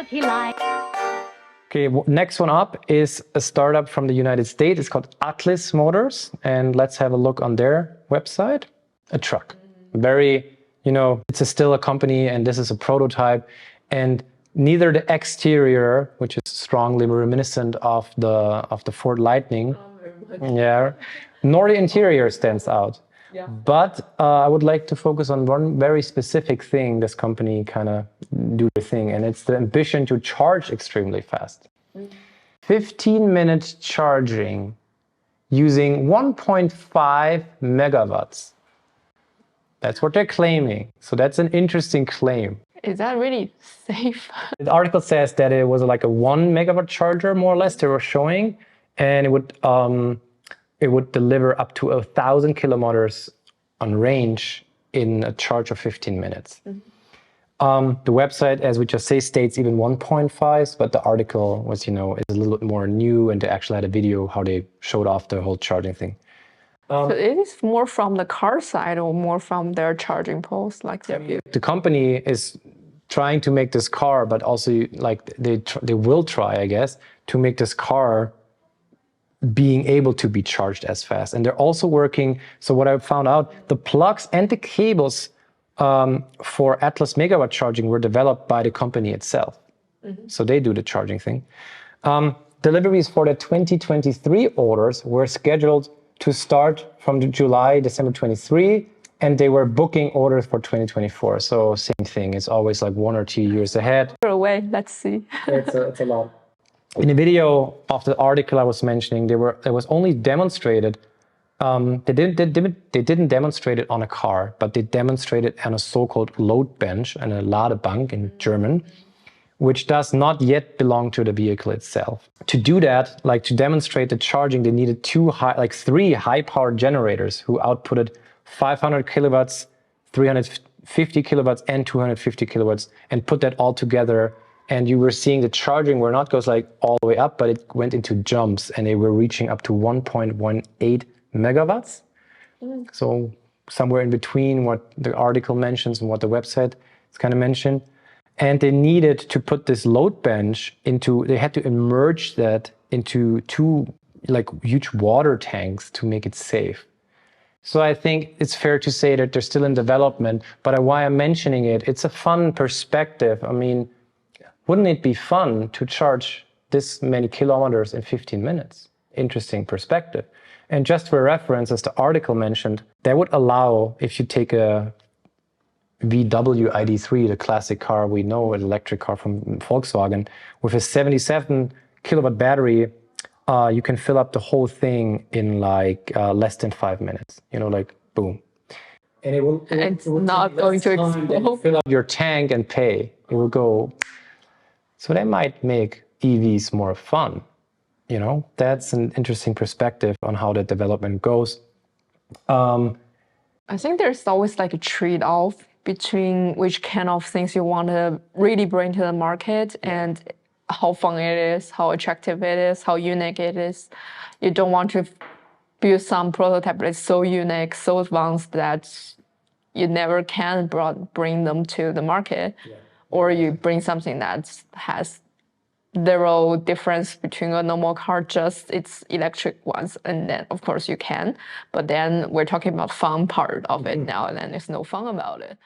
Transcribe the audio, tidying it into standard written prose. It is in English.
he likes. Okay, next one up is a startup from the United States. It's called Atlis Motors, and let's have a look on their website. A truck, very, it's still a company, and this is a prototype, and neither the exterior, which is strongly reminiscent of the Ford Lightning, yeah, nor the interior stands out. Yeah. But I would like to focus on one very specific thing this company kind of do the thing, and it's the ambition to charge extremely fast. 15-minute charging using 1.5 megawatts. That's what they're claiming. So that's an interesting claim. Is that really safe? The article says that it was like a 1 megawatt charger, more or less, they were showing, and it would deliver up to 1,000 kilometers on range in a charge of 15 minutes. Mm-hmm. The website, as we just say, states even 1.5, but the article was, is a little bit more new, and they actually had a video how they showed off the whole charging thing. So it is more from the car side or more from their charging posts, like the company is trying to make this car, but also like they will try, I guess, to make this car being able to be charged as fast. And they're also working, so what I found out, the plugs and the cables for Atlis megawatt charging were developed by the company itself. Mm-hmm. So they do the charging thing. Deliveries for the 2023 orders were scheduled to start from December 23, and they were booking orders for 2024. So same thing, it's always like 1 or 2 years ahead. Away, let's see. It's a lot. In the video of the article I was mentioning, it was only demonstrated. They didn't demonstrate it on a car, but they demonstrated on a so-called load bench and a Ladebank in German, which does not yet belong to the vehicle itself. To do that, like to demonstrate the charging, they needed three high-powered generators who outputted 500 kilowatts, 350 kilowatts, and 250 kilowatts, and put that all together. And you were seeing the charging where not goes like all the way up, but it went into jumps, and they were reaching up to 1.18 megawatts. So somewhere in between what the article mentions and what the website is kind of mentioned. And they needed to put this load bench they had to immerse that into 2 like huge water tanks to make it safe. So I think it's fair to say that they're still in development, but why I'm mentioning it, it's a fun perspective. I mean, wouldn't it be fun to charge this many kilometers in 15 minutes? Interesting perspective. And just for reference, as the article mentioned, that would allow, if you take a VW ID3, the classic car we know, an electric car from Volkswagen, with a 77 kilowatt battery, you can fill up the whole thing in like less than 5 minutes. Like boom. And it will not going to explode. Fill up your tank and pay. It will go. So that might make EVs more fun. That's an interesting perspective on how that development goes. I think there's always like a trade-off between which kind of things you want to really bring to the market and how fun it is, how attractive it is, how unique it is. You don't want to build some prototype that's so unique, so advanced that you never can bring them to the market. Yeah. Or you bring something that has zero difference between a normal car, just its electric ones, and then of course you can. But then we're talking about fun part of it now, and then there's no fun about it.